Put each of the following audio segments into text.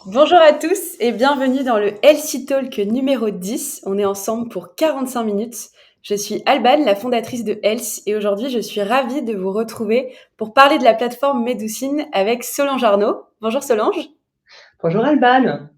Bonjour à tous et bienvenue dans le Healthy Talk numéro 10. On est ensemble pour 45 minutes. Je suis Alban, la fondatrice de Health, et aujourd'hui je suis ravie de vous retrouver pour parler de la plateforme Medoucine avec Solange Arnaud. Bonjour Solange. Bonjour Alban.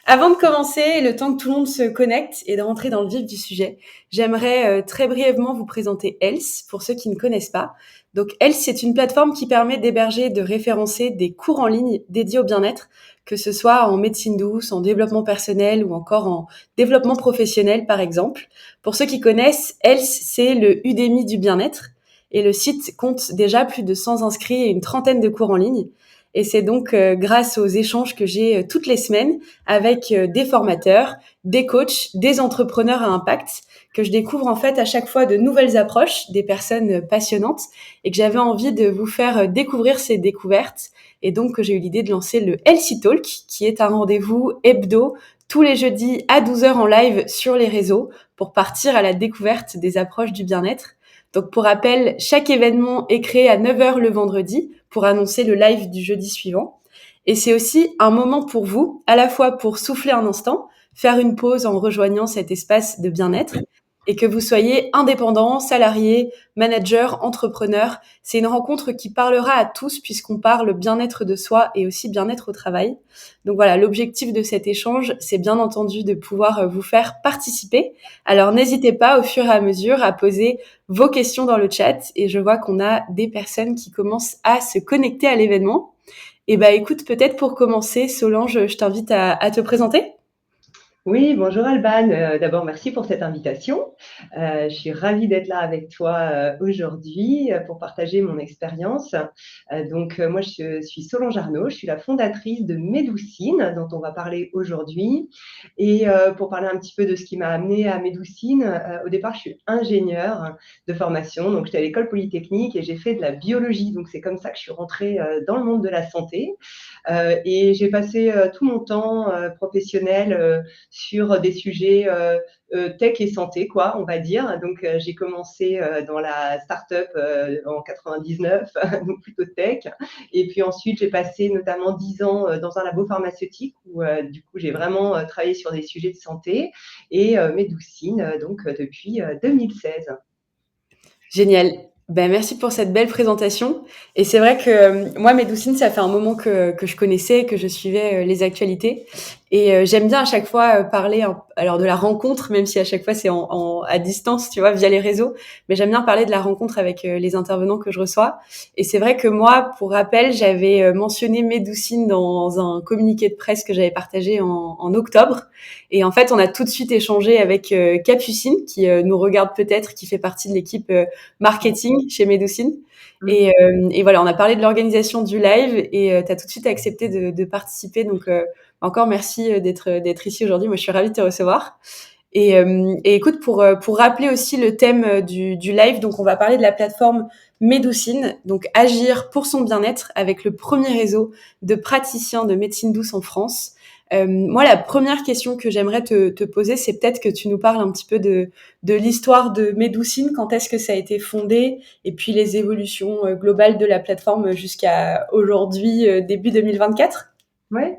Avant de commencer, le temps que tout le monde se connecte et de rentrer dans le vif du sujet, j'aimerais très brièvement vous présenter Health pour ceux qui ne connaissent pas. Donc Health, c'est une plateforme qui permet d'héberger et de référencer des cours en ligne dédiés au bien-être, que ce soit en médecine douce, en développement personnel ou encore en développement professionnel par exemple. Pour ceux qui connaissent, Health, c'est le Udemy du bien-être et le site compte déjà plus de 100 inscrits et une trentaine de cours en ligne. Et c'est donc grâce aux échanges que j'ai toutes les semaines avec des formateurs, des coachs, des entrepreneurs à impact, que je découvre en fait à chaque fois de nouvelles approches, des personnes passionnantes, et que j'avais envie de vous faire découvrir ces découvertes. Et donc que j'ai eu l'idée de lancer le Healthy Talk, qui est un rendez-vous hebdo tous les jeudis à 12 heures en live sur les réseaux pour partir à la découverte des approches du bien-être. Donc pour rappel, chaque événement est créé à 9 heures le vendredi pour annoncer le live du jeudi suivant. Et c'est aussi un moment pour vous, à la fois pour souffler un instant, faire une pause en rejoignant cet espace de bien-être, et que vous soyez indépendant, salarié, manager, entrepreneur. C'est une rencontre qui parlera à tous puisqu'on parle bien-être de soi et aussi bien-être au travail. Donc voilà, l'objectif de cet échange, c'est bien entendu de pouvoir vous faire participer. Alors n'hésitez pas au fur et à mesure à poser vos questions dans le chat et je vois qu'on a des personnes qui commencent à se connecter à l'événement. Et bah écoute, peut-être pour commencer, Solange, je t'invite à te présenter. Oui, bonjour Alban. D'abord, merci pour cette invitation. Je suis ravie d'être là avec toi aujourd'hui pour partager mon expérience. Moi, je suis Solange Arnaud. Je suis la fondatrice de Medoucine, dont on va parler aujourd'hui. Et pour parler un petit peu de ce qui m'a amenée à Medoucine, au départ, je suis ingénieure de formation. Donc, j'étais à l'école polytechnique et j'ai fait de la biologie. Donc, c'est comme ça que je suis rentrée dans le monde de la santé. Et j'ai passé tout mon temps professionnel sur des sujets tech et santé, quoi, on va dire. Donc, j'ai commencé dans la start-up en 99, donc plutôt tech. Et puis ensuite, j'ai passé notamment 10 ans dans un labo pharmaceutique où, du coup, j'ai vraiment travaillé sur des sujets de santé et Medoucine, depuis 2016. Génial. Ben, merci pour cette belle présentation. Et c'est vrai que moi, Médoucine, ça fait un moment que je connaissais, que je suivais les actualités. Et j'aime bien à chaque fois parler alors de la rencontre, même si à chaque fois c'est à distance, tu vois, via les réseaux. Mais j'aime bien parler de la rencontre avec les intervenants que je reçois. Et c'est vrai que moi, pour rappel, j'avais mentionné Médoucine dans un communiqué de presse que j'avais partagé en octobre. Et en fait, on a tout de suite échangé avec Capucine, qui nous regarde peut-être, qui fait partie de l'équipe marketing chez Medoucine. Et voilà, on a parlé de l'organisation du live et tu as tout de suite accepté de participer. Donc, encore merci d'être ici aujourd'hui. Moi, je suis ravie de te recevoir. Et écoute, pour rappeler aussi le thème du live, donc on va parler de la plateforme Medoucine, donc agir pour son bien-être avec le premier réseau de praticiens de médecine douce en France. Moi, la première question que j'aimerais te poser, c'est peut-être que tu nous parles un petit peu de l'histoire de Medoucine, quand est-ce que ça a été fondé, et puis les évolutions globales de la plateforme jusqu'à aujourd'hui, début 2024. Ouais.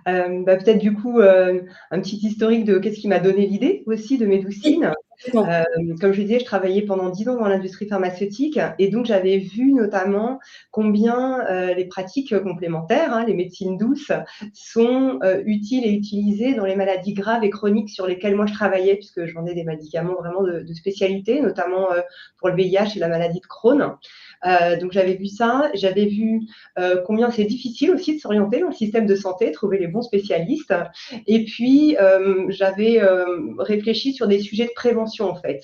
Peut-être du coup un petit historique de qu'est-ce qui m'a donné l'idée aussi de Oui, Medoucine. complètement. Comme je disais, je travaillais pendant 10 ans dans l'industrie pharmaceutique et donc j'avais vu notamment combien les pratiques complémentaires, hein, les médecines douces, sont utiles et utilisées dans les maladies graves et chroniques sur lesquelles moi je travaillais, puisque je vendais des médicaments vraiment de spécialité, notamment pour le VIH et la maladie de Crohn. Donc j'avais vu ça, j'avais vu combien c'est difficile aussi de s'orienter dans le système de santé, trouver les bons spécialistes. Et puis, j'avais réfléchi sur des sujets de prévention, en fait,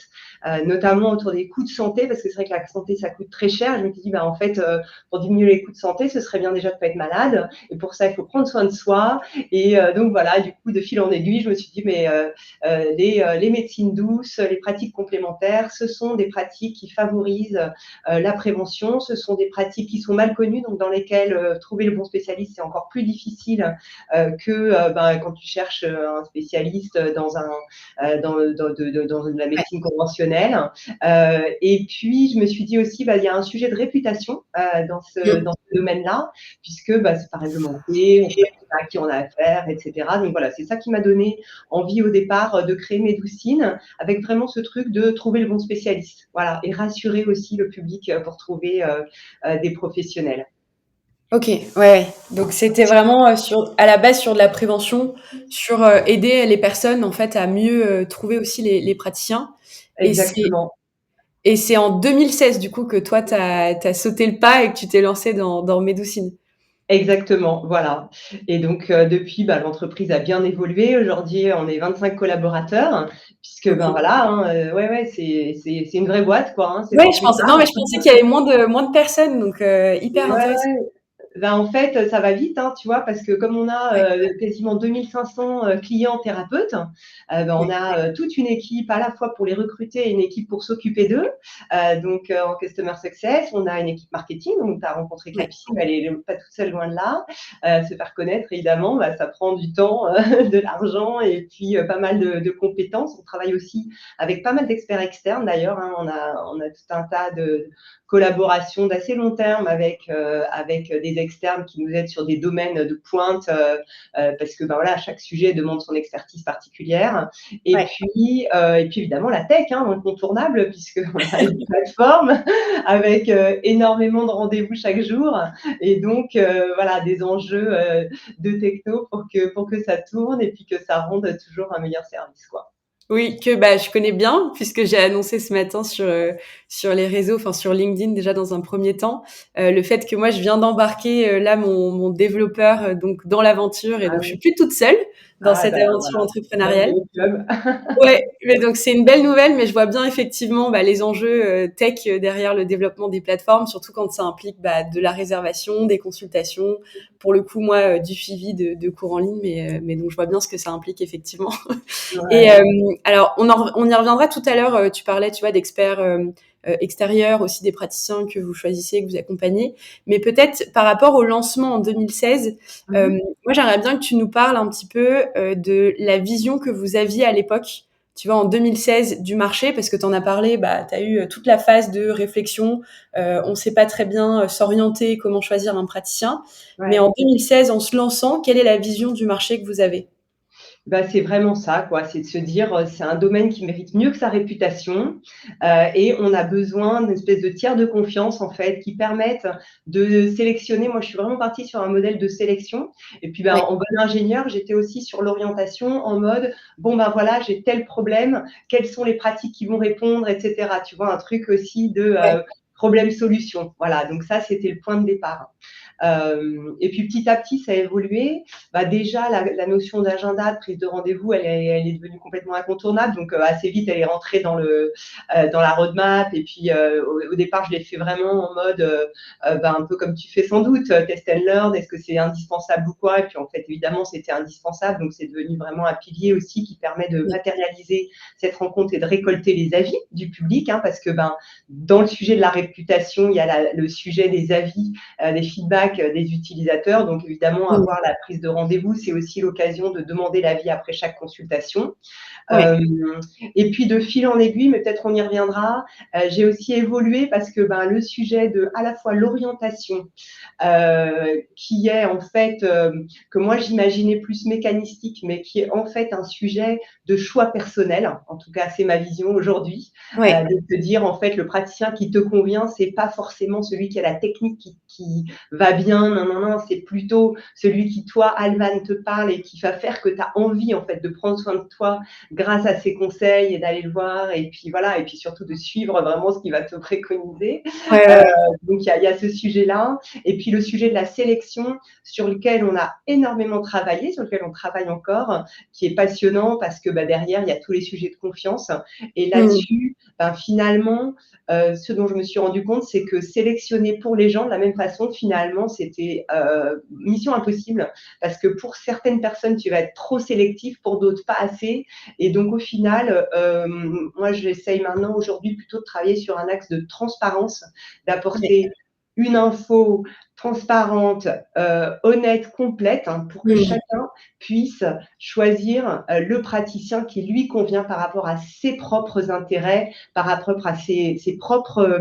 notamment autour des coûts de santé, parce que c'est vrai que la santé, ça coûte très cher. Je me suis dit, en fait, pour diminuer les coûts de santé, ce serait bien déjà de ne pas être malade. Et pour ça, il faut prendre soin de soi. Et donc, voilà, du coup, de fil en aiguille, je me suis dit, les médecines douces, les pratiques complémentaires, ce sont des pratiques qui favorisent la prévention. Ce sont des pratiques qui sont mal connues, donc dans lesquelles trouver le bon spécialiste, c'est encore plus difficile que quand tu cherches un spécialiste dans de la médecine conventionnelle. Et puis, je me suis dit aussi, il y a un sujet de réputation dans ce domaine-là, puisque c'est pas réglementé, on sait pas à qui on a affaire, etc. Donc voilà, c'est ça qui m'a donné envie au départ de créer Médoucine, avec vraiment ce truc de trouver le bon spécialiste, voilà, et rassurer aussi le public pour trouver des professionnels. Ok, ouais. Donc c'était vraiment à la base sur de la prévention, sur aider les personnes en fait à mieux trouver aussi les praticiens. Et c'est Exactement. et c'est en 2016 du coup que toi t'as sauté le pas et que tu t'es lancé dans Médoucine. Exactement, voilà. Et donc, depuis, l'entreprise a bien évolué. Aujourd'hui, on est 25 collaborateurs, puisque, Ok. voilà, hein, ouais, c'est une vraie boîte, quoi, hein, c'est Ouais, pas je plus pensais, non mais tard. je pensais qu'il y avait moins de personnes, donc hyper Ouais, intéressant. ouais. En fait, ça va vite, hein, tu vois, parce que comme on a Ouais, quasiment 2500 clients thérapeutes, on ouais, a toute une équipe à la fois pour les recruter et une équipe pour s'occuper d'eux. Donc, en Customer Success, on a une équipe marketing. Donc, tu as rencontré ouais. Capucine, elle est pas toute seule, loin de là. Se faire connaître, évidemment, ça prend du temps, de l'argent et puis pas mal de compétences. On travaille aussi avec pas mal d'experts externes, d'ailleurs. Hein. On a tout un tas de collaborations d'assez long terme avec des externes qui nous aident sur des domaines de pointe, parce que voilà, chaque sujet demande son expertise particulière. Ouais. Et puis évidemment la tech, hein, incontournable, puisqu'on a une plateforme avec énormément de rendez-vous chaque jour, et donc voilà, des enjeux de techno pour que ça tourne et puis que ça rende toujours un meilleur service, quoi. Oui, que je connais bien puisque j'ai annoncé ce matin sur les réseaux, enfin sur LinkedIn déjà dans un premier temps, le fait que moi je viens d'embarquer là mon développeur donc dans l'aventure et Ah donc je suis oui. plus toute seule dans Ah cette bah aventure voilà, entrepreneuriale. bienvenue au club. Ouais, mais donc c'est une belle nouvelle, mais je vois bien effectivement les enjeux tech derrière le développement des plateformes, surtout quand ça implique de la réservation, des consultations, pour le coup moi du suivi de cours en ligne, mais donc je vois bien ce que ça implique effectivement. Et Ouais. alors, on y reviendra tout à l'heure. Tu parlais, tu vois, d'experts extérieurs, aussi des praticiens que vous choisissez, que vous accompagnez. Mais peut-être par rapport au lancement en 2016, euh, Mhm. moi, j'aimerais bien que tu nous parles un petit peu de la vision que vous aviez à l'époque, tu vois, en 2016 du marché, parce que tu en as parlé, tu as eu toute la phase de réflexion. On ne sait pas très bien s'orienter, comment choisir un praticien. Mais en Ouais. 2016, en se lançant, quelle est la vision du marché que vous avez? C'est vraiment ça, quoi. C'est de se dire, c'est un domaine qui mérite mieux que sa réputation, et on a besoin d'une espèce de tiers de confiance, en fait, qui permettent de sélectionner. Moi, je suis vraiment partie sur un modèle de sélection, et puis, Ouais, en bonne ingénieure, j'étais aussi sur l'orientation en mode: «Bon, voilà, j'ai tel problème, quelles sont les pratiques qui vont répondre?» et cetera. Tu vois? Un truc aussi de, ouais, problème-solution. Voilà, donc ça, c'était le point de départ. Et puis petit à petit, ça a évolué. Déjà, la notion d'agenda, de prise de rendez-vous, elle est devenue complètement incontournable. Donc assez vite, elle est rentrée dans la roadmap. Et puis au départ, je l'ai fait vraiment en mode un peu comme tu fais sans doute, test and learn. Est-ce que c'est indispensable ou quoi? Et puis en fait, évidemment, c'était indispensable. Donc c'est devenu vraiment un pilier aussi qui permet de ouais, matérialiser cette rencontre et de récolter les avis du public, hein, parce que dans le sujet de la réputation, il y a le sujet des avis, des feedbacks des utilisateurs. Donc évidemment, mm, avoir la prise de rendez-vous, c'est aussi l'occasion de demander l'avis après chaque consultation. ouais, Euh, et puis de fil en aiguille, mais peut-être on y reviendra, j'ai aussi évolué parce que le sujet de à la fois l'orientation, qui est en fait, que moi j'imaginais plus mécanistique, mais qui est en fait un sujet de choix personnel. En tout cas, c'est ma vision aujourd'hui, ouais, de te dire en fait le praticien qui te convient, c'est pas forcément celui qui a la technique qui va bien, non, non, non, c'est plutôt celui qui, toi, Alvan, te parle et qui va faire que tu as envie en fait de prendre soin de toi grâce à ses conseils et d'aller le voir, et puis voilà, et puis surtout de suivre vraiment ce qu'il va te préconiser. ouais, Euh, ouais, donc il y a ce sujet-là, et puis le sujet de la sélection sur lequel on a énormément travaillé, sur lequel on travaille encore, qui est passionnant parce que derrière il y a tous les sujets de confiance, et mm, là-dessus, finalement, ce dont je me suis rendu compte, c'est que sélectionner pour les gens de la même façon, finalement, c'était mission impossible, parce que pour certaines personnes, tu vas être trop sélectif, pour d'autres pas assez. Et donc au final, moi j'essaye maintenant aujourd'hui plutôt de travailler sur un axe de transparence, ouais, d'apporter une info transparente, honnête, complète, hein, pour que Mmh. chacun puisse choisir, le praticien qui lui convient par rapport à ses propres intérêts, par rapport à ses propres,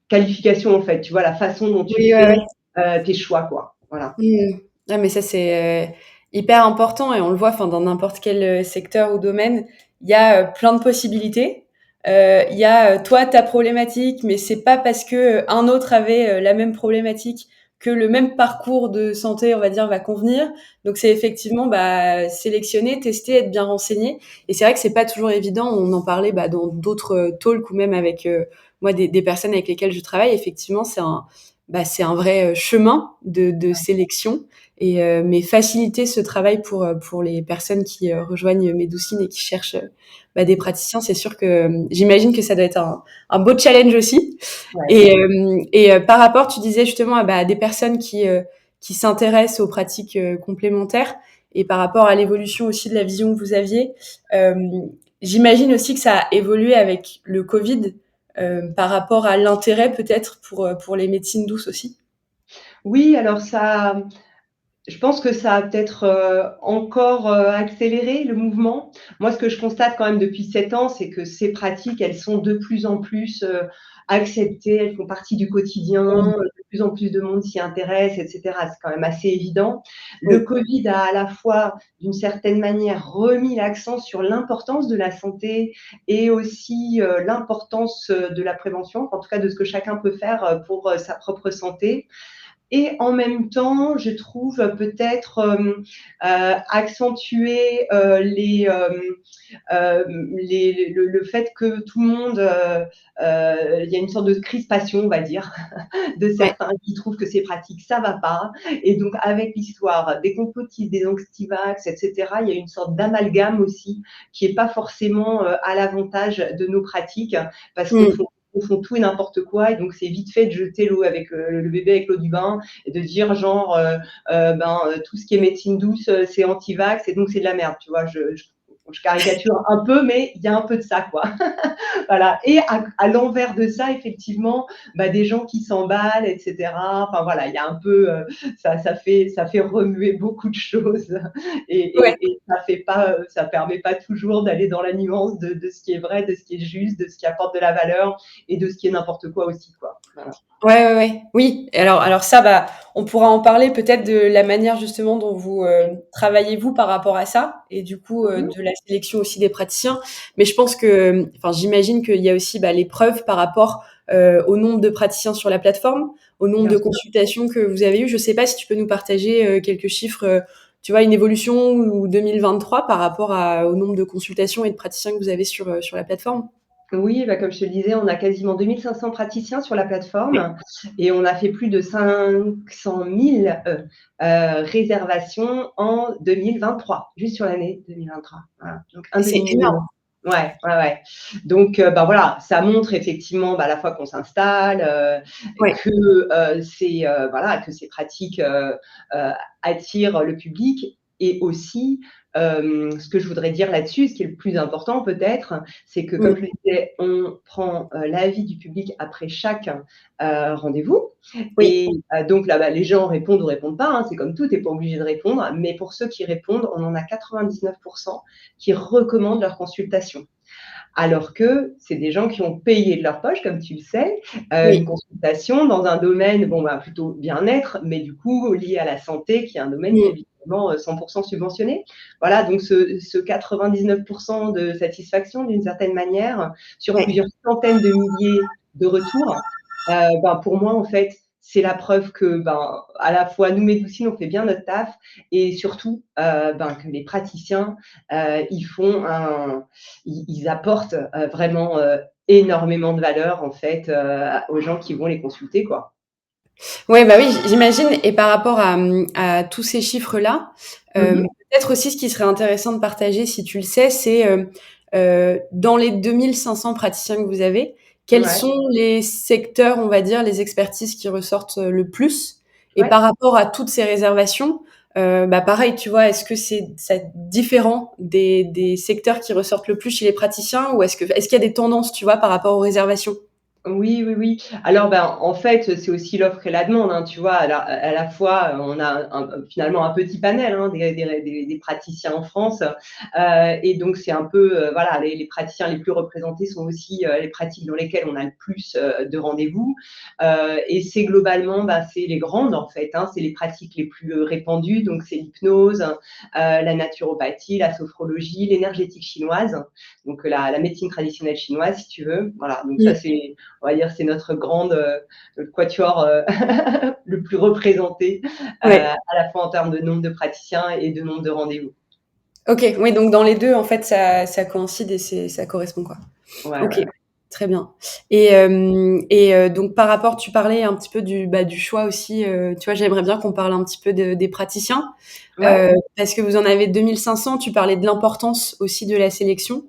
qualifications, en fait, tu vois? La façon dont tu Oui, ouais, fais, ouais. tes choix, quoi. Voilà. Mmh. Ah mais ça c'est, hyper important et on le voit, enfin, dans n'importe quel, secteur ou domaine, il y a, plein de possibilités. Il y a, toi, ta problématique, mais c'est pas parce que, un autre avait, la même problématique que le même parcours de santé, on va dire, va convenir. Donc c'est effectivement, bah, sélectionner, tester, être bien renseigné et c'est vrai que c'est pas toujours évident. On en parlait, bah, dans d'autres, talks ou même avec, moi des personnes avec lesquelles je travaille. Effectivement, c'est un vrai chemin de sélection et mais faciliter ce travail pour les personnes qui rejoignent Médoucine et qui cherchent bah, des praticiens, c'est sûr que j'imagine que ça doit être un beau challenge aussi. Ouais. Et par rapport, tu disais justement à bah, des personnes qui s'intéressent aux pratiques complémentaires et par rapport à l'évolution aussi de la vision que vous aviez, euh, j'imagine aussi que ça a évolué avec le Covid par rapport à l'intérêt peut-être pour les médecines douces aussi. Oui, alors ça je pense que ça a peut-être, encore, accéléré le mouvement. Moi, ce que je constate quand même depuis 7 ans, c'est que ces pratiques, elles sont de plus en plus, acceptées, elles font partie du quotidien, de plus en plus de monde s'y intéresse et cetera. C'est quand même assez évident. Le Oui. Covid a à la fois, d'une certaine manière, remis l'accent sur l'importance de la santé et aussi, l'importance, de la prévention, en tout cas de ce que chacun peut faire, pour, sa propre santé. Et en même temps, je trouve peut-être accentuer le fait que tout le monde, il y a une sorte de crispation, on va dire, de Ouais. certains qui trouvent que ces pratiques, ça va pas. Et donc, avec l'histoire des complotistes, des antivax, etc., il y a une sorte d'amalgame aussi qui est pas forcément à l'avantage de nos pratiques parce qu'on Mm. font on font tout et n'importe quoi et donc c'est vite fait de jeter l'eau avec le bébé avec l'eau du bain et de dire genre tout ce qui est médecine douce c'est anti-vax et donc c'est de la merde, tu vois. Je caricature un peu, mais il y a un peu de ça, quoi. Voilà. Et à l'envers de ça, effectivement, bah, des gens qui s'emballent, etc. Enfin voilà, il y a un peu ça fait remuer beaucoup de choses Ouais. et ça permet pas toujours d'aller dans la nuance de ce qui est vrai, de ce qui est juste, de ce qui apporte de la valeur et de ce qui est n'importe quoi aussi, quoi. Voilà. Ouais, ouais, ouais. Oui. Et alors ça, bah, on pourra en parler peut-être de la manière justement dont vous travaillez vous par rapport à ça, et du coup Mhm. de la sélection aussi des praticiens. Mais je pense que, enfin, j'imagine qu'il y a aussi bah, les preuves par rapport au nombre de praticiens sur la plateforme, au nombre Bien de sûr. consultations que vous avez eues. Je sais pas si tu peux nous partager quelques chiffres. Tu vois, une évolution ou 2023 par rapport au nombre de consultations et de praticiens que vous avez sur la plateforme. Oui, bah, comme je te le disais, on a quasiment 2 500 praticiens sur la Oui. plateforme et on a fait plus de 500 000 réservations en 2023, juste sur l'année 2023. Voilà, donc un C'est demi-million. énorme. Ouais, ouais, ouais. Donc, bah, voilà, ça montre effectivement, bah, à la fois qu'on s'installe, Ouais. que, voilà, que ces pratiques, attirent le public et aussi, ce que je voudrais dire là-dessus, ce qui est le plus important peut-être, c'est que comme je Mm. le disais, on prend, l'avis du public après chaque, rendez-vous Oui. et donc là, bah, les gens répondent ou répondent pas, hein, c'est comme tout, tu es pas obligé de répondre, mais pour ceux qui répondent, on en a 99 qui recommandent leur consultation. Alors que c'est des gens qui ont payé de leur poche, comme tu le sais, une Oui. consultation dans un domaine, bon, bah, plutôt bien-être, mais du coup lié à la santé, qui est un domaine qui est Mm. évidemment 100% subventionné. Voilà, donc ce 99% de satisfaction d'une certaine manière, sur Ouais. plusieurs centaines de milliers de retours, ben, pour moi, en fait, c'est la preuve que, ben, à la fois nous, Médoucine, on fait bien notre taf et surtout, ben, que les praticiens, ils font ils apportent vraiment énormément de valeur en fait aux gens qui vont les consulter, quoi. Ouais, bah oui, j'imagine. Et par rapport à tous ces chiffres-là, Mhm. peut-être aussi ce qui serait intéressant de partager, si tu le sais, c'est dans les 2500 praticiens que vous avez, quels Ouais, sont les secteurs, on va dire, les expertises qui ressortent le plus? Et ouais. par rapport à toutes ces réservations, bah pareil, tu vois, est-ce que c'est différent des secteurs qui ressortent le plus chez les praticiens ou est-ce qu'il y a des tendances, tu vois, par rapport aux réservations? Oui, oui, oui. Alors, ben, en fait, c'est aussi l'offre et la demande, hein, tu vois? À la fois, on a finalement un petit panel, hein, des praticiens en France, et donc c'est un peu, voilà, les praticiens les plus représentés sont aussi, les pratiques dans lesquelles on a le plus, de rendez-vous, et c'est globalement, bah, c'est les grandes, en fait, hein, c'est les pratiques les plus, répandues, donc c'est l'hypnose, la naturopathie, la sophrologie, l'énergétique chinoise, donc la médecine traditionnelle chinoise, si tu veux. Voilà, donc ça, Mmh. c'est on va dire, c'est notre grande, notre quatuor le plus représenté, Ouais. à la fois en termes de nombre de praticiens et de nombre de rendez-vous. OK, oui, donc dans les 2 en fait, ça coïncide et ça correspond, quoi. Ouais, OK, ouais, très bien et donc par rapport tu parlais un petit peu du choix aussi, tu vois, j'aimerais bien qu'on parle un petit peu des praticiens, ouais. parce que vous en avez 2 500, tu parlais de l'importance aussi de la sélection.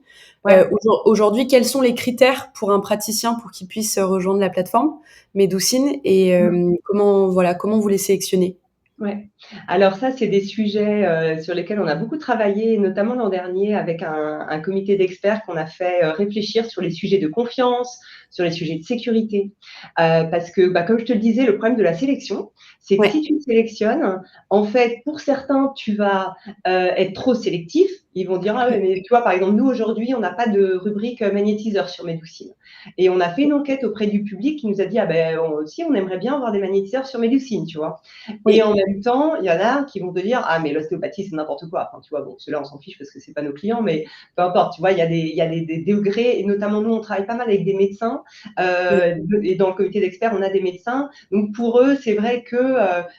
Ouais. Aujourd'hui, quels sont les critères pour un praticien pour qu'il puisse, rejoindre la plateforme Medoucine et comment vous les sélectionnez? Ouais. Alors ça, c'est des sujets, sur lesquels on a beaucoup travaillé, notamment l'an dernier avec un comité d'experts qu'on a fait, réfléchir sur les sujets de confiance, sur les sujets de sécurité. Parce que, bah, comme je te le disais, le problème de la sélection, c'est que Ouais, si tu sélectionnes, en fait, pour certains, tu vas, être trop sélectif. Ils vont dire: «Ah ouais, mais» tu vois, par exemple, nous, aujourd'hui, on n'a pas de rubrique, magnétiseur sur Médoucine et on a fait une enquête auprès du public qui nous a dit: «Ah ben on aussi, on aimerait bien avoir des magnétiseurs sur Médoucine», tu vois? Et oui, en même temps, il y en a qui vont te dire: «Ah mais l'ostéopathie, c'est n'importe quoi». Enfin, tu vois? Bon, ceux-là, on s'en fiche parce que c'est pas nos clients, mais peu importe, tu vois? Il y a des degrés et notamment nous, on travaille pas mal avec des médecins, mmh, et dans le comité d'experts, on a des médecins. Donc pour eux, c'est vrai que,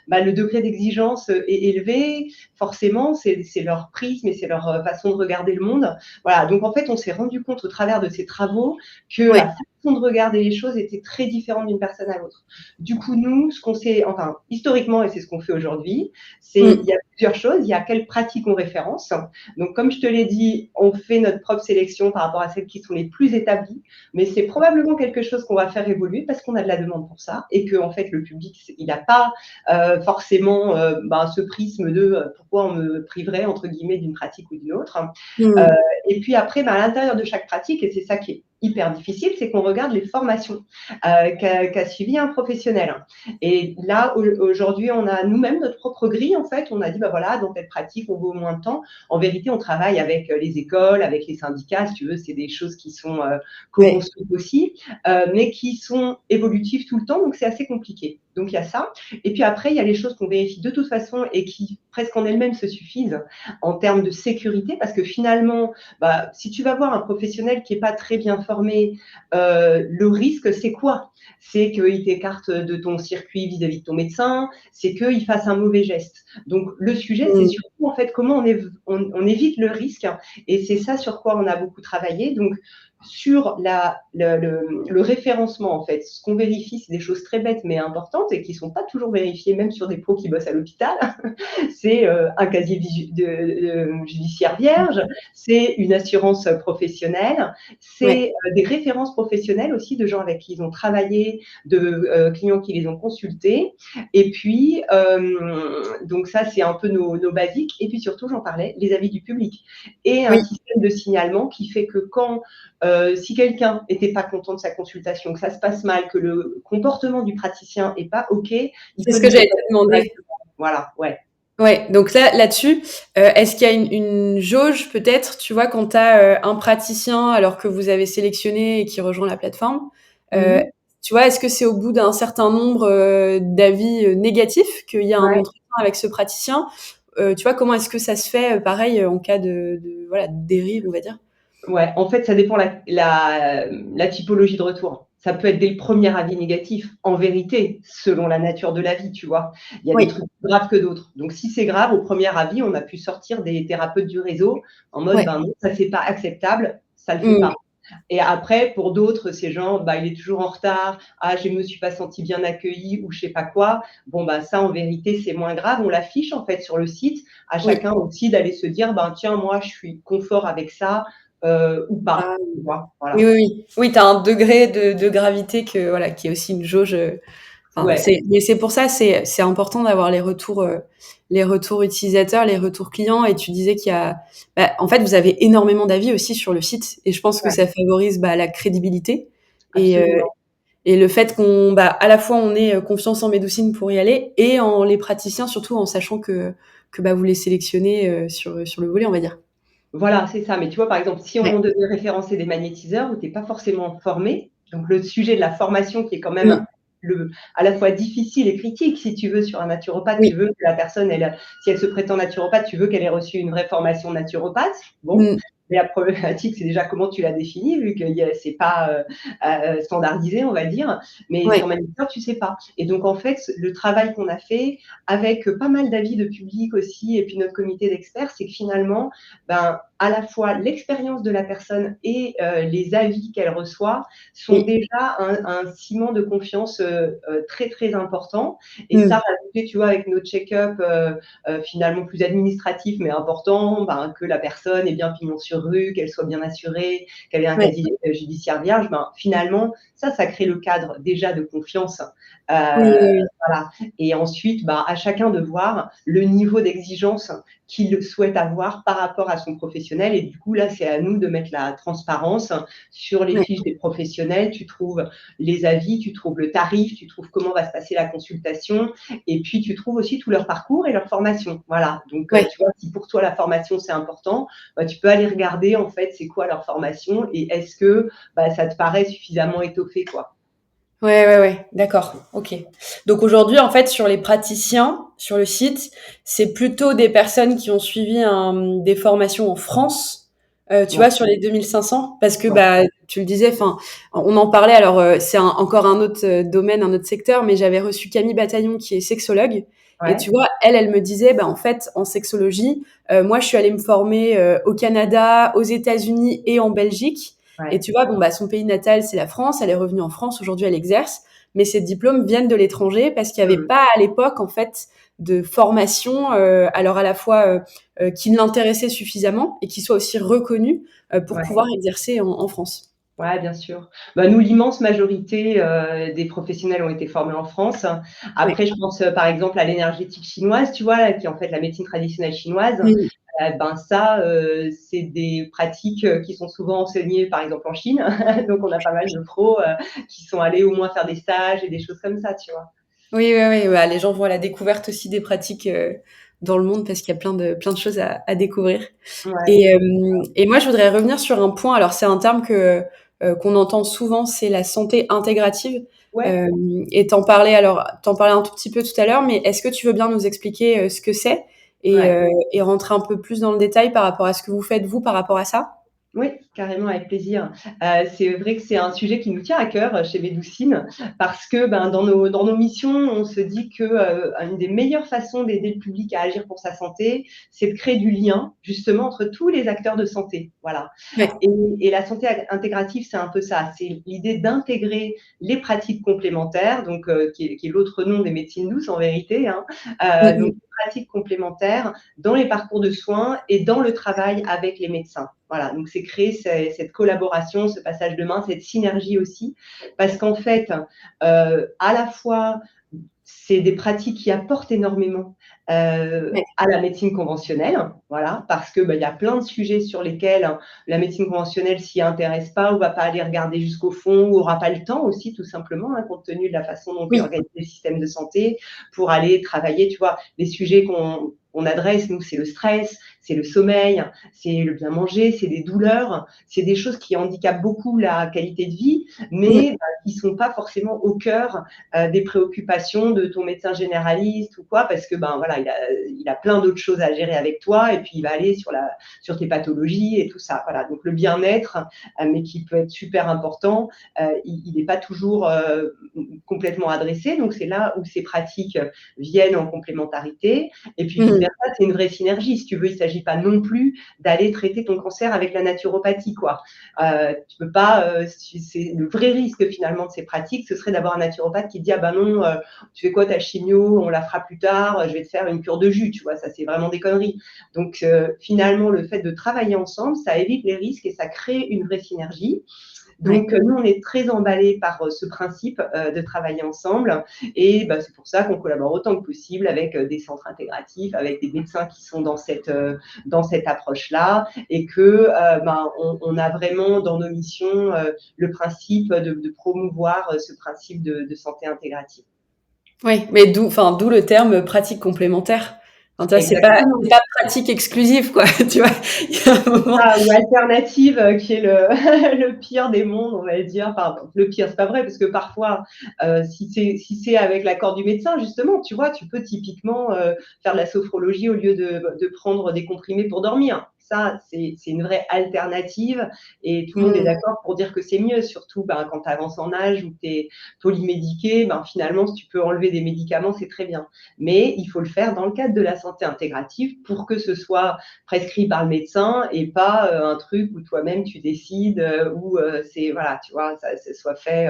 bah, le degré d'exigence, est élevé. Forcément, c'est leur prisme et c'est leur, façon de regarder le monde. Voilà, donc en fait, on s'est rendu compte au travers de ces travaux que la ouais, façon de regarder les choses était très différente d'une personne à l'autre. Du coup, nous, ce qu'on sait, enfin, historiquement, et c'est ce qu'on fait aujourd'hui, c'est il mmh, y a plusieurs choses. Il y a quelles pratiques on référence. Donc, comme je te l'ai dit, on fait notre propre sélection par rapport à celles qui sont les plus établies, mais c'est probablement quelque chose qu'on va faire évoluer parce qu'on a de la demande pour ça et que, en fait, le public, il n'a pas forcément ben, ce prisme de pourquoi on me priverait, entre guillemets, d'une pratique ou d'une autre. Euh, mmh, et puis après, ben, à l'intérieur de chaque pratique, et c'est ça qui est hyper difficile, c'est qu'on regarde les formations qu'a suivi un professionnel. Et là, aujourd'hui, on a nous-mêmes notre propre grille, en fait. On a dit, bah voilà, dans telle pratique, on vaut moins de temps. En vérité, on travaille avec les écoles, avec les syndicats, si tu veux, c'est des choses qui sont ouais, co-construites aussi, mais qui sont évolutives tout le temps, donc c'est assez compliqué. Donc il y a ça. Et puis après, il y a les choses qu'on vérifie de toute façon et qui presque en elles-mêmes se suffisent en termes de sécurité, parce que finalement, bah, si tu vas voir un professionnel qui n'est pas très bien formé, le risque, c'est quoi? C'est qu'il t'écarte de ton circuit vis-à-vis de ton médecin, c'est qu'il fasse un mauvais geste. Donc le sujet, c'est mmh. surtout en fait comment on évite le risque, et c'est ça sur quoi on a beaucoup travaillé. Donc sur le référencement, en fait, ce qu'on vérifie, c'est des choses très bêtes mais importantes et qui ne sont pas toujours vérifiées, même sur des pros qui bossent à l'hôpital. C'est un casier judiciaire vierge, c'est une assurance professionnelle, Ouais. c'est des références professionnelles aussi de gens avec qui ils ont travaillé, de clients qui les ont consultés. Et puis, donc ça, c'est un peu nos basiques. Et puis surtout, j'en parlais, les avis du public. Et un Oui, système de signalement qui fait que quand, si quelqu'un n'était pas content de sa consultation, que ça se passe mal, que le comportement du praticien n'est pas OK, il c'est peut ce que nous j'allais te contacter demander. directement. Voilà, ouais. Ouais, donc là-dessus, est-ce qu'il y a une jauge peut-être, tu vois, quand tu as, un praticien alors que vous avez sélectionné et qui rejoint la plateforme, heu, Mmh. tu vois, est-ce que c'est au bout d'un certain nombre, d'avis, négatifs qu'il y a un Ouais. entretien avec ce praticien? Tu vois, comment est-ce que ça se fait, pareil, en cas de voilà, de dérive, on va dire? Ouais, en fait, ça dépend la typologie de retour. Ça peut être dès le premier avis négatif, en vérité, selon la nature de l'avis, tu vois? Il y a des Oui, trucs plus graves que d'autres. Donc si c'est grave, au premier avis, on a pu sortir des thérapeutes du réseau en mode: ouais. «Ben non, ça c'est pas acceptable, ça le fait Mmh. pas». Et après, pour d'autres, c'est genre, bah, il est toujours en retard, ah, je me suis pas senti bien accueilli ou je sais pas quoi. Bon, bah, ça, en vérité, c'est moins grave. On l'affiche, en fait, sur le site. À Oui. chacun aussi d'aller se dire, ben, tiens, moi, je suis confort avec ça, ou Ah pas. Tu vois? oui, Voilà. oui, oui. Oui, tu as un degré de gravité que voilà, qui est aussi une jauge, enfin, Ouais, c'est pour ça, c'est important d'avoir les retours utilisateurs, les retours clients et tu disais qu'il y a bah, en fait, vous avez énormément d'avis aussi sur le site et je pense que ouais, ça favorise, bah, la crédibilité et absolument. Et le fait qu'on, bah, à la fois on ait confiance en Médoucine pour y aller et en les praticiens, surtout en sachant que bah, vous les sélectionnez sur le volet, on va dire. Voilà, c'est ça. Mais tu vois, par exemple, si Ouais. on devait référencer des magnétiseurs où tu es pas forcément formé, donc le sujet de la formation qui est quand même Mm. à la fois difficile et critique, si tu veux, sur un naturopathe, tu Oui. veux que la personne, si elle se prétend naturopathe, tu veux qu'elle ait reçu une vraie formation naturopathe. Bon, Mm. mais la problématique, c'est déjà comment tu la définis, vu que c'est pas standardisé, on va dire. Mais Ouais. sur magnétiseur, tu sais pas. Et donc, en fait, le travail qu'on a fait, avec pas mal d'avis de public aussi, et puis notre comité d'experts, c'est que finalement, ben, à la fois l'expérience de la personne et les avis qu'elle reçoit sont Oui. déjà un ciment de confiance très très important. Et ça, Mm. rajouté, tu vois, avec nos check-up finalement plus administratifs mais importants, ben, que la personne est bien pignon sur rue, qu'elle soit bien assurée, qu'elle ait un Ouais. casier judiciaire vierge, ben, finalement, ça crée le cadre déjà de confiance. Oui, oui, oui. Voilà. Et ensuite, bah, à chacun de voir le niveau d'exigence qu'il souhaite avoir par rapport à son professionnel. Et du coup, là, c'est à nous de mettre la transparence sur les Ouais. fiches des professionnels. Tu trouves les avis, tu trouves le tarif, tu trouves comment va se passer la consultation. Et puis, tu trouves aussi tout leur parcours et leur formation. Voilà. Donc, Ouais. tu vois, si pour toi, la formation, c'est important, bah, tu peux aller regarder, en fait, c'est quoi leur formation et est-ce que bah, ça te paraît suffisamment étoffé, quoi. Ouais, ouais, ouais, d'accord, ok. Donc aujourd'hui, en fait, sur les praticiens, sur le site, c'est plutôt des personnes qui ont suivi des formations en France, tu Ouais, vois, sur les 2500, parce que ouais, bah, tu le disais, enfin, on en parlait. Alors c'est encore un autre domaine, un autre secteur, mais j'avais reçu Camille Bataillon qui est sexologue, et ouais. tu vois, elle me disait, bah en fait, en sexologie, moi, je suis allée me former au Canada, aux États-Unis et en Belgique. Et Ouais. tu vois, bon, bah, son pays natal, c'est la France. Elle est revenue en France. Aujourd'hui, elle exerce. Mais ses diplômes viennent de l'étranger parce qu'il n'y avait Mmh. pas à l'époque, en fait, de formation, alors à la fois qui l'intéressait suffisamment et qui soit aussi reconnue pour Ouais. pouvoir exercer en France. Ouais, bien sûr. Bah, nous, l'immense majorité des professionnels ont été formés en France. Ouais. Après, je pense par exemple à l'énergétique chinoise, tu vois, là, qui est en fait la médecine traditionnelle chinoise. Mm. Ben ça, c'est des pratiques qui sont souvent enseignées, par exemple en Chine. Donc, on a pas mal de pros qui sont allés au moins faire des stages et des choses comme ça, tu vois. Oui, oui, oui. Bah, les gens vont à la découverte aussi des pratiques dans le monde parce qu'il y a plein de choses à découvrir. Ouais, Et moi, je voudrais revenir sur un point. Alors, c'est un terme qu'on entend souvent, c'est la santé intégrative. ouais. Euh, et t'en parlais un tout petit peu tout à l'heure, mais est-ce que tu veux bien nous expliquer ce que c'est Ouais. et rentrer un peu plus dans le détail par rapport à ce que vous faites vous par rapport à ça? Oui, carrément, avec plaisir. C'est vrai que c'est un sujet qui nous tient à cœur chez Médoucine parce que, ben, dans nos missions, on se dit que, une des meilleures façons d'aider le public à agir pour sa santé, c'est de créer du lien, justement, entre tous les acteurs de santé. Voilà. Ouais. Et la santé intégrative, c'est un peu ça. C'est l'idée d'intégrer les pratiques complémentaires, donc, qui est l'autre nom des médecines douces, en vérité, hein. Donc, Mhm. les pratiques complémentaires dans les parcours de soins et dans le travail avec les médecins. Voilà, donc c'est créer cette collaboration, ce passage de main, cette synergie aussi, parce qu'en fait, à la fois, c'est des pratiques qui apportent énormément Ouais. à la médecine conventionnelle, voilà, parce que bah, il y a plein de sujets sur lesquels la médecine conventionnelle s'y intéresse pas ou va pas aller regarder jusqu'au fond ou aura pas le temps aussi, tout simplement, hein, compte tenu de la façon dont est Oui. organisé le système de santé, pour aller travailler, tu vois, les sujets qu'on adresse, nous, c'est le stress, c'est le sommeil, c'est le bien manger, c'est des douleurs, c'est des choses qui handicapent beaucoup la qualité de vie, Mm. mais bah, qui sont pas forcément au cœur des préoccupations de ton médecin généraliste ou quoi, parce que ben voilà, il a plein d'autres choses à gérer avec toi et puis il va aller sur tes pathologies et tout ça. Voilà, donc le bien-être, mais qui peut être super important, il n'est pas toujours complètement adressé. Donc c'est là où ces pratiques viennent en complémentarité. Et puis vice Mm. versa, c'est une vraie synergie. Si tu veux, il ne s'agit pas non plus d'aller traiter ton cancer avec la naturopathie, quoi. Tu peux pas. C'est le vrai risque finalement de ces pratiques, ce serait d'avoir un naturopathe qui dit ah ben non, tu fais quoi ta chimio, on la fera plus tard, je vais te faire une cure de jus, tu vois, ça c'est vraiment des conneries. Donc finalement, le fait de travailler ensemble, ça évite les risques et ça crée une vraie synergie. Ouais. Donc, nous, on est très emballés par ce principe de travailler ensemble et bah, c'est pour ça qu'on collabore autant que possible avec des centres intégratifs, avec des médecins qui sont dans cette approche-là et que ben, on a vraiment dans nos missions le principe de promouvoir ce principe de santé intégrative. Oui, mais d'où le terme pratique complémentaire. Enfin, tu vois, c'est Exactement. pas pratique exclusive, quoi. Tu vois, il y a un moment. Ah, ou alternative, qui est le le pire des mondes, on va dire. Enfin, le pire, c'est pas vrai, parce que parfois, si c'est avec l'accord du médecin, justement, tu vois, tu peux typiquement faire de la sophrologie au lieu de prendre des comprimés pour dormir. Ça, c'est une vraie alternative et tout le monde est Mmh. d'accord pour dire que c'est mieux, surtout ben, quand tu avances en âge ou que tu es polymédiqué, ben, finalement, si tu peux enlever des médicaments, c'est très bien. Mais il faut le faire dans le cadre de la santé intégrative pour que ce soit prescrit par le médecin et pas un truc où toi-même tu décides, où c'est voilà, tu vois, ça soit fait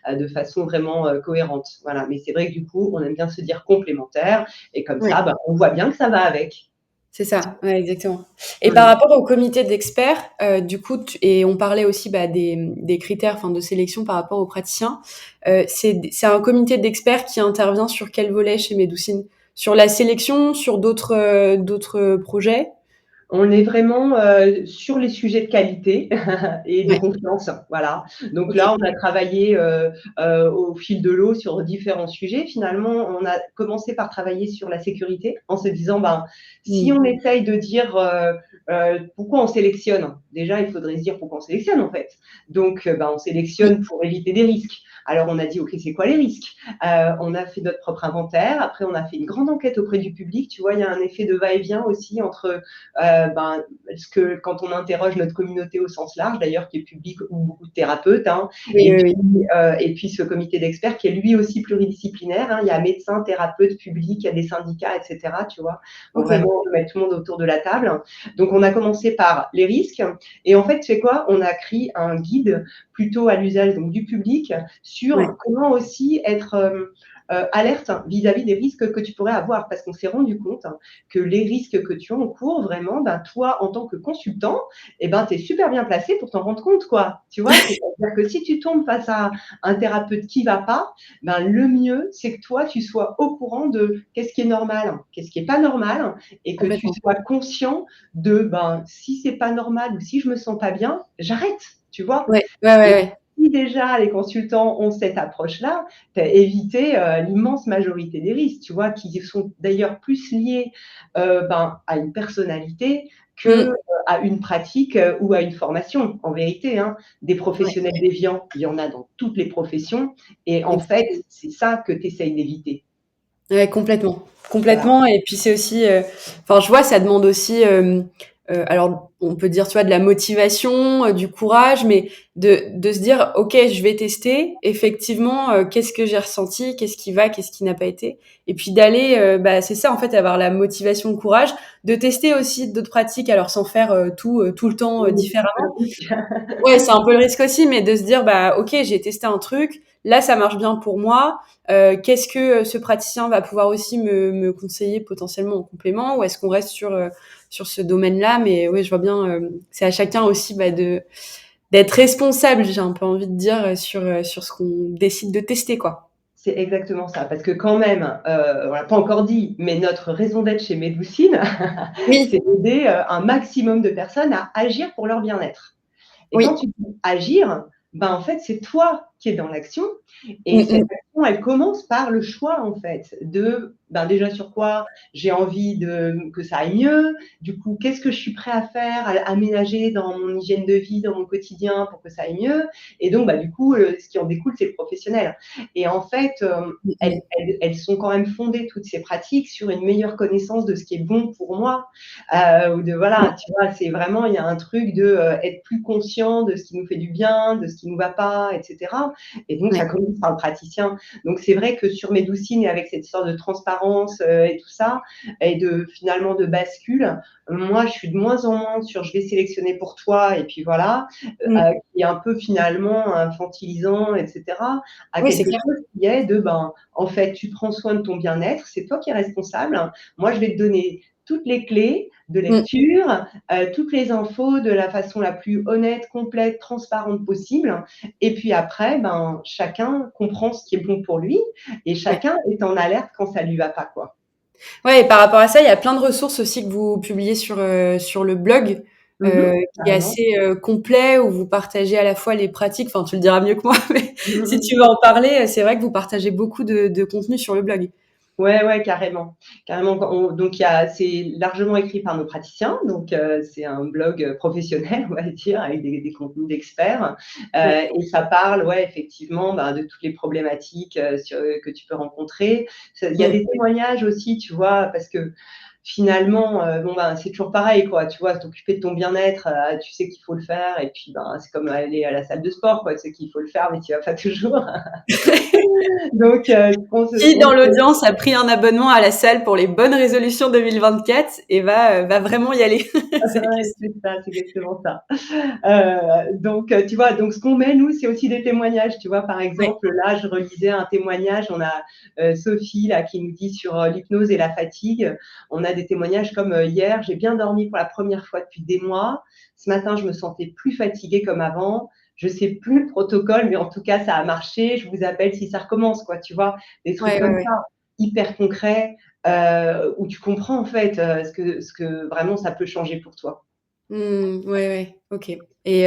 de façon vraiment cohérente. Voilà. Mais c'est vrai que du coup, on aime bien se dire complémentaire et comme Ouais. ça, bah, on voit bien que ça va avec. C'est ça, ouais, exactement. Et par Mmh. rapport au comité d'experts, du coup, et on parlait aussi bah, des critères, enfin, de sélection par rapport aux praticiens. C'est un comité d'experts qui intervient sur quel volet chez Médoucine? Sur la sélection, sur d'autres projets? On est vraiment sur les sujets de qualité et de Ouais. confiance, voilà. Donc Ok. là, on a travaillé au fil de l'eau sur différents sujets. Finalement, on a commencé par travailler sur la sécurité en se disant, ben, si Mm. on essaye de dire pourquoi on sélectionne, déjà, il faudrait se dire pourquoi on sélectionne en fait. Donc, ben, on Oui. sélectionne pour éviter des risques. Alors, on a dit, OK, c'est quoi les risques? On a fait notre propre inventaire. Après, on a fait une grande enquête auprès du public. Tu vois, il y a un effet de va-et-vient aussi entre ben, parce que quand on interroge notre communauté au sens large, d'ailleurs, qui est public ou beaucoup de thérapeutes, hein, Oui, oui, oui. et puis ce comité d'experts qui est lui aussi pluridisciplinaire, hein, il y a médecins, thérapeutes, publics, il y a des syndicats, etc. Tu vois, donc Ok. vraiment mettre tout le monde autour de la table. Donc on a commencé par les risques et en fait, tu sais quoi, on a écrit un guide plutôt à l'usage donc du public Ouais. sur comment aussi être alerte vis-à-vis des risques que tu pourrais avoir parce qu'on s'est rendu compte que les risques que tu encours, vraiment, ben, toi, en tant que consultant, eh ben, tu es super bien placé pour t'en rendre compte, quoi. Tu vois, c'est-à-dire que si tu tombes face à un thérapeute qui va pas, ben, le mieux, c'est que toi, tu sois au courant de qu'est-ce qui est normal, qu'est-ce qui est pas normal, et que tu Complètement. sois conscient de, ben, si c'est pas normal ou si je me sens pas bien, j'arrête, tu vois. Ouais, ouais, ouais, Et ouais. si déjà les consultants ont cette approche-là, tu as évité l'immense majorité des risques, tu vois, qui sont d'ailleurs plus liés ben, à une personnalité que Mm. à une pratique ou à une formation. En vérité, hein, des Ouais, professionnels déviants, il y en a dans toutes les professions. Et en fait, exactement. c'est ça que tu essayes d'éviter. Ouais, complètement. Voilà. Complètement. Et puis c'est aussi, enfin, je vois, ça demande aussi, alors on peut dire, tu vois, de la motivation, du courage, mais de se dire, ok, je vais tester. Effectivement, qu'est-ce que j'ai ressenti, qu'est-ce qui va, qu'est-ce qui n'a pas été, et puis d'aller, bah, c'est ça en fait, avoir la motivation, le courage, de tester aussi d'autres pratiques, alors sans faire tout le temps Oui, c'est un différemment. risque. Ouais, c'est un peu le risque aussi, mais de se dire, bah, ok, j'ai testé un truc, là, ça marche bien pour moi. Qu'est-ce que ce praticien va pouvoir aussi me conseiller potentiellement en complément, ou est-ce qu'on reste sur ce domaine-là? Mais oui, je vois bien, c'est à chacun aussi bah, d'être responsable, j'ai un peu envie de dire, sur ce qu'on décide de tester, quoi. C'est exactement ça. Parce que quand même, on l'a pas encore dit, mais notre raison d'être chez Médoucine, c'est Oui, d'aider un maximum de personnes à agir pour leur bien-être. Et quand oui. tu dis agir, ben, en fait, c'est toi qui es dans l'action et Mm, cette mm. action, elle commence par le choix, en fait, de, ben, déjà sur quoi j'ai envie que ça aille mieux, du coup, qu'est-ce que je suis prêt à faire, à aménager dans mon hygiène de vie, dans mon quotidien pour que ça aille mieux et donc, bah, du coup, ce qui en découle, c'est le professionnel et en fait, Mm, mm. elles sont quand même fondées, toutes ces pratiques, sur une meilleure connaissance de ce qui est bon pour moi, ou de Mm. voilà, tu vois, c'est vraiment, il y a un truc de être plus conscient de ce qui nous fait du bien, de ce qui nous va pas, etc. Et donc, ça Ouais. commence par le praticien. Donc, c'est vrai que sur Médoucine et avec cette sorte de transparence et tout ça, et de finalement de bascule, moi, je suis de moins en moins sur je vais sélectionner pour toi et puis voilà, Mm. qui est un peu finalement infantilisant, etc., à Oui, c'est quelque clair. chose qui est de, ben, en fait, tu prends soin de ton bien-être, c'est toi qui es responsable. Moi, je vais te donner toutes les clés de Mmh. lecture, toutes les infos de la façon la plus honnête, complète, transparente possible. Et puis après, ben, chacun comprend ce qui est bon pour lui et Ouais. chacun est en alerte quand ça lui va pas, quoi. Ouais, et par rapport à ça, il y a plein de ressources aussi que vous publiez sur le blog, qui est Carrément. assez, complet, où vous partagez à la fois les pratiques, enfin, tu le diras mieux que moi, mais si Mmh. tu veux en parler, c'est vrai que vous partagez beaucoup de contenu sur le blog. Ouais, ouais, carrément. Carrément, donc il y a c'est largement écrit par nos praticiens, donc c'est un blog, professionnel, on va dire, avec des contenus d'experts, Ouais. et ça parle, ouais, effectivement, ben, de toutes les problématiques, que tu peux rencontrer. Il y a Mmh. des témoignages aussi, tu vois? Parce que finalement, bon, ben, c'est toujours pareil, quoi, tu vois? T'occuper de ton bien-être, tu sais qu'il faut le faire et puis, ben, c'est comme aller à la salle de sport, quoi, tu sais qu'il faut le faire mais tu y vas pas toujours. Donc Qui dans l'audience a pris un abonnement à la salle pour les bonnes résolutions 2024 et va vraiment y aller? C'est la ouais, question. c'est ça, c'est exactement ça. Donc, tu vois, donc ce qu'on met, nous, c'est aussi des témoignages. Tu vois, par Ouais, exemple, là, je relisais un témoignage. On a Sophie là qui nous dit sur l'hypnose et la fatigue. On a des témoignages comme hier, j'ai bien dormi pour la première fois depuis des mois. Ce matin, je me sentais plus fatiguée comme avant. Je sais plus le protocole, mais en tout cas, ça a marché. Je vous appelle si ça recommence, quoi. Tu vois, des trucs ouais, ouais, comme ouais. ça, hyper concrets, où tu comprends en fait ce que vraiment ça peut changer pour toi. Mmh, ouais, ouais, OK. Et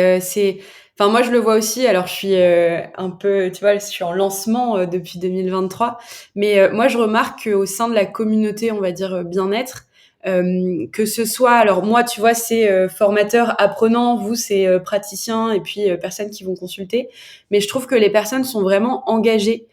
enfin, moi, je le vois aussi. Alors, je suis un peu, tu vois, je suis en lancement depuis 2023, mais moi, je remarque qu'au sein de la communauté, on va dire bien-être, que ce soit, alors moi, tu vois, c'est formateur, apprenant, vous, c'est praticien, et puis personnes qui vont consulter. Mais je trouve que les personnes sont vraiment engagées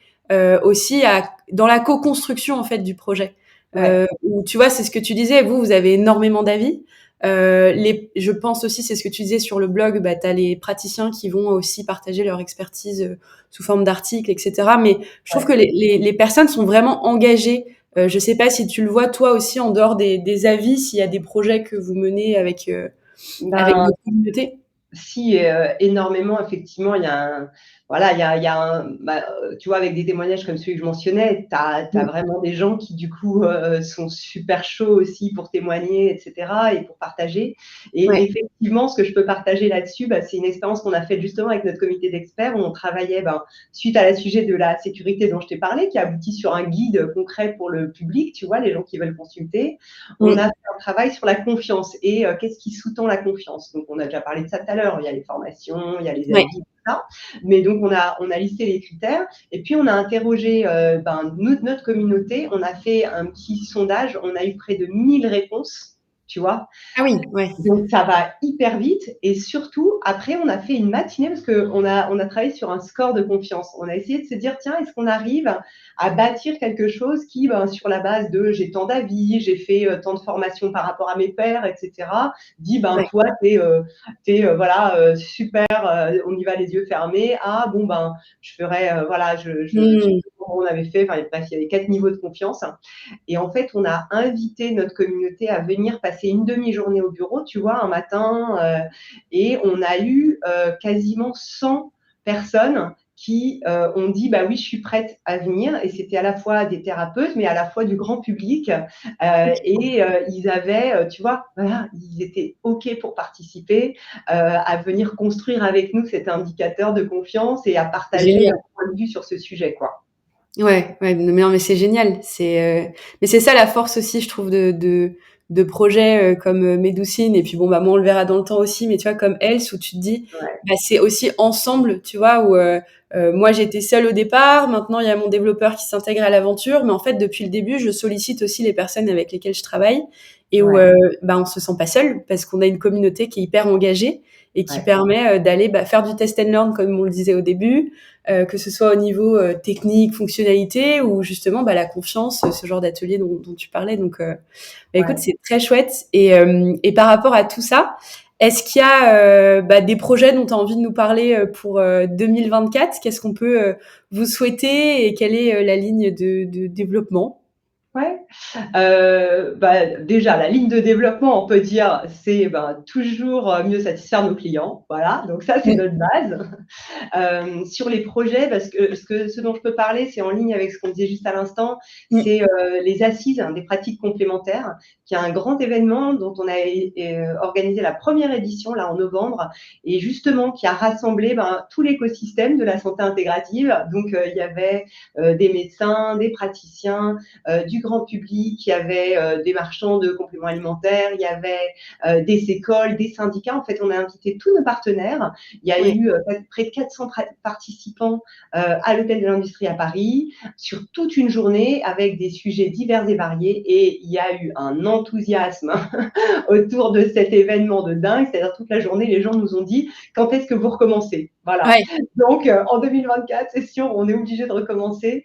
aussi dans la co-construction en fait du projet. Ouais. Où tu vois, c'est ce que tu disais. Vous avez énormément d'avis. Je pense aussi, c'est ce que tu disais sur le blog, bah, tu as les praticiens qui vont aussi partager leur expertise sous forme d'articles, etc. Mais je trouve que Ouais. les personnes sont vraiment engagées. Je sais pas si tu le vois toi aussi en dehors des avis, s'il y a des projets que vous menez avec Ben, votre communauté. si, énormément, effectivement, il y a un voilà, il y a un bah, tu vois, avec des témoignages comme celui que je mentionnais, tu as Mm. vraiment des gens qui, du coup, sont super chauds aussi pour témoigner et cetera et pour partager et Ouais, effectivement, ce que je peux partager là-dessus, bah, c'est une expérience qu'on a faite justement avec notre comité d'experts où on travaillait, ben, suite à la sujet de la sécurité dont je t'ai parlé, qui aboutit sur un guide concret pour le public, tu vois, les gens qui veulent consulter. On a mm. fait un travail sur la confiance et qu'est-ce qui sous-tend la confiance? Donc on a déjà parlé de ça tout à l'heure, il y a les formations, il y a les Ouais, avis, tout ça. Mais donc on a listé les critères et puis on a interrogé ben, notre communauté, on a fait un petit sondage, on a eu près de 1000 réponses, tu vois. ah oui, ouais, Donc ça va hyper vite et surtout après on a fait une matinée parce qu'on a travaillé sur un score de confiance. On a essayé de se dire tiens, est-ce qu'on arrive à bâtir quelque chose qui ben, sur la base de j'ai tant d'avis, j'ai fait tant de formations par rapport à mes pairs, etc. dit ben ouais. toi voilà super, on y va les yeux fermés. Ah bon ben je ferais voilà je sais Mm. plus comment on avait fait. Enfin bref, il y avait 4 niveaux de confiance. Et en fait, on a invité notre communauté à venir passer une demi-journée au bureau, tu vois, un matin, et on a eu quasiment 100 personnes qui ont dit bah oui je suis prête à venir et c'était à la fois des thérapeutes mais à la fois du grand public et ils avaient tu vois voilà ils étaient ok pour participer à venir construire avec nous cet indicateur de confiance et à partager Génial. notre point de vue sur ce sujet quoi. Ouais, ouais, non, mais c'est génial. Mais c'est ça la force aussi, je trouve, de projets comme Médoucine. Et puis bon, bah moi, on le verra dans le temps aussi. Mais tu vois, comme Else, où tu te dis, Ouais, bah c'est aussi ensemble, tu vois, où moi j'étais seule au départ. Maintenant, il y a mon développeur qui s'intègre à l'aventure. Mais en fait, depuis le début, je sollicite aussi les personnes avec lesquelles je travaille et où ouais, bah on se sent pas seul parce qu'on a une communauté qui est hyper engagée et qui ouais. permet d'aller bah, faire du test and learn comme on le disait au début, que ce soit au niveau technique, fonctionnalité ou justement bah, la confiance, ce genre d'atelier dont tu parlais. Donc, bah, écoute, Ouais. c'est très chouette. Et par rapport à tout ça, est-ce qu'il y a bah, des projets dont tu as envie de nous parler pour 2024? Qu'est-ce qu'on peut vous souhaiter et quelle est la ligne de développement? Ouais. Déjà, la ligne de développement, on peut dire, c'est toujours mieux satisfaire nos clients. Voilà, donc ça, c'est Mmh. notre base. Sur les projets, parce que ce dont je peux parler, c'est en ligne avec ce qu'on disait juste à l'instant, Mmh. c'est les assises des pratiques complémentaires, qui est un grand événement dont on a organisé la première édition là en novembre, et justement qui a rassemblé tout l'écosystème de la santé intégrative. Donc il y avait des médecins, des praticiens, du grand public, il y avait des marchands de compléments alimentaires, il y avait des écoles, des syndicats. En fait, on a invité tous nos partenaires. Il y a Ouais. eu près de 400 participants à l'Hôtel de l'Industrie à Paris sur toute une journée avec des sujets divers et variés, et il y a eu un enthousiasme autour de cet événement de dingue. C'est-à-dire toute la journée, les gens nous ont dit quand est-ce que vous recommencez. Voilà. Ouais. Donc en 2024, c'est sûr, on est obligé de recommencer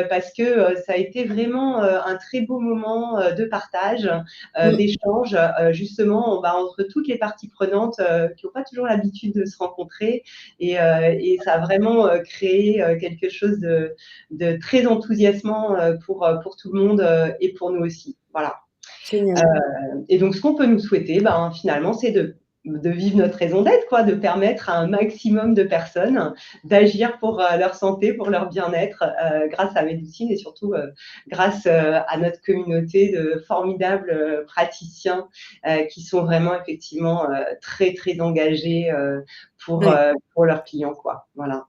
parce que ça a été vraiment un très beau moment de partage, Mmh. d'échange, justement entre toutes les parties prenantes qui n'ont pas toujours l'habitude de se rencontrer, et ça a vraiment créé quelque chose de très enthousiasmant pour tout le monde et pour nous aussi. Voilà. Génial. Et donc, ce qu'on peut nous souhaiter, finalement, c'est de vivre notre raison d'être, quoi, de permettre à un maximum de personnes d'agir pour leur santé, pour leur bien-être, grâce à Médecine, et surtout grâce à notre communauté de formidables praticiens qui sont vraiment effectivement très, très engagés Ouais. pour leurs clients, quoi. Voilà.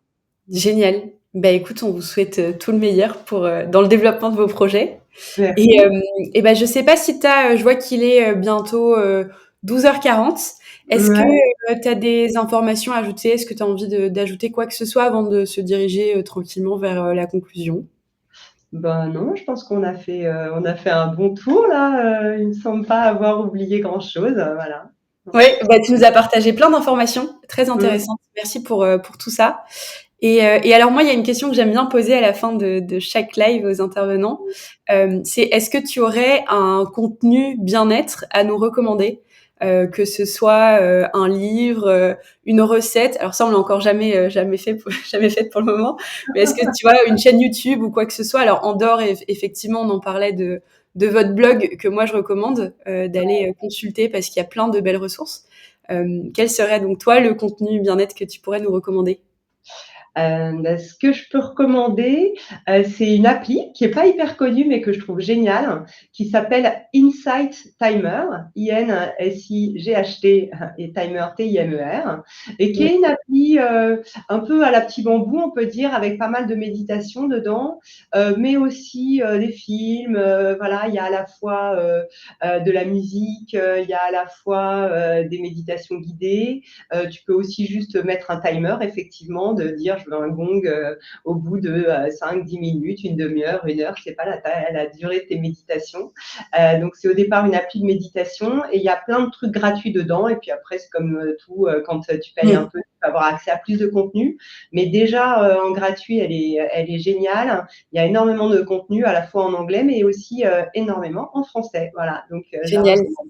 Génial. Bah, écoute, on vous souhaite, tout le meilleur pour, dans le développement de vos projets et Merci. bah, je sais pas si tu as, je vois qu'il est, bientôt, 12h40. Est-ce que, Ouais. tu as des informations à ajouter? Est-ce que tu as envie d'ajouter quoi que ce soit avant de se diriger, tranquillement vers, la conclusion? Ben non, je pense on a fait un bon tour là. Il me semble pas avoir oublié grand-chose. Voilà. Oui, bah, tu nous as partagé plein d'informations très Mmh. intéressantes. Merci pour tout ça. Et alors moi, il y a une question que j'aime bien poser à la fin de chaque live aux intervenants. C'est est-ce que tu aurais un contenu bien-être à nous recommander? Que ce soit un livre, une recette. Alors ça, on l'a encore jamais fait, jamais fait pour le moment. Mais est-ce que tu vois une chaîne YouTube ou quoi que ce soit? Alors en dehors, effectivement, on en parlait de votre blog que moi je recommande d'aller consulter parce qu'il y a plein de belles ressources. Quel serait donc toi le contenu bien-être que tu pourrais nous recommander? Ce que je peux recommander, c'est une appli qui est pas hyper connue, mais que je trouve géniale, qui s'appelle Insight Timer, INSIGHT et Timer, TIMER, et qui Mmh. est une appli un peu à la petit bambou, on peut dire, avec pas mal de méditation dedans, mais aussi des films. Voilà, il y a à la fois de la musique, il y a à la fois des méditations guidées. Tu peux aussi juste mettre un timer, effectivement, de dire je veux un gong au bout de 5-10 minutes, une demi-heure, une heure, je sais pas la durée de tes méditations. Donc c'est au départ une appli de méditation, et il y a plein de trucs gratuits dedans, et puis après c'est comme tout, quand tu payes un Mmh. peu, tu peux avoir accès à plus de contenu. Mais déjà en gratuit, elle est géniale. Il y a énormément de contenu, à la fois en anglais, mais aussi énormément en français. Voilà, donc je la Génial. recommande.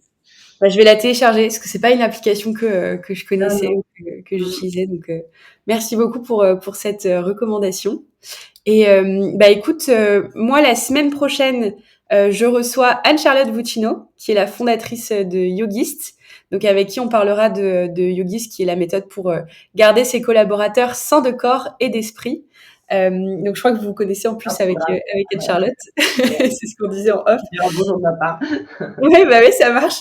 Bah, je vais la télécharger parce que c'est pas une application que je Ah connaissais non. ou que Mm. j'utilisais. Donc, merci beaucoup pour cette recommandation. Et bah écoute, moi la semaine prochaine, je reçois Anne-Charlotte Vuccino, qui est la fondatrice de Yogist, donc avec qui on parlera de Yogist, qui est la méthode pour garder ses collaborateurs sains de corps et d'esprit. Donc je crois que vous vous connaissez en Un plus programme. avec Ouais. Anne-Charlotte. C'est ce qu'on disait en off. Dire bonjour de ma part. Oui, bah oui, ça marche.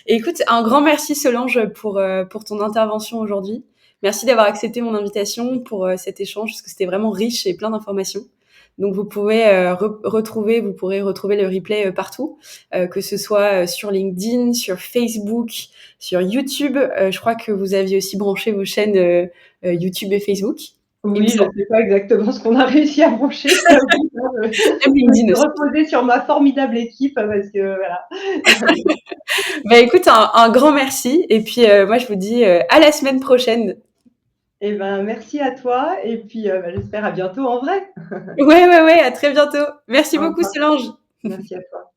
Et écoute, un grand merci Solange pour ton intervention aujourd'hui. Merci d'avoir accepté mon invitation pour cet échange, parce que c'était vraiment riche et plein d'informations. Donc vous pouvez vous pourrez retrouver le replay partout, que ce soit sur LinkedIn, sur Facebook, sur YouTube. Je crois que vous aviez aussi branché vos chaînes YouTube et Facebook, il me Oui, je semble. ne sais pas exactement ce qu'on a réussi à brancher, je t'avoue. Même Je me LinkedIn suis aussi. reposée sur ma formidable équipe parce que voilà. Bah écoute, un grand merci. Et puis moi je vous dis à la semaine prochaine. Eh ben, merci à toi, et puis j'espère à bientôt en vrai. Ouais, ouais, ouais, à très bientôt. Merci Au beaucoup revoir. Solange. Merci à toi.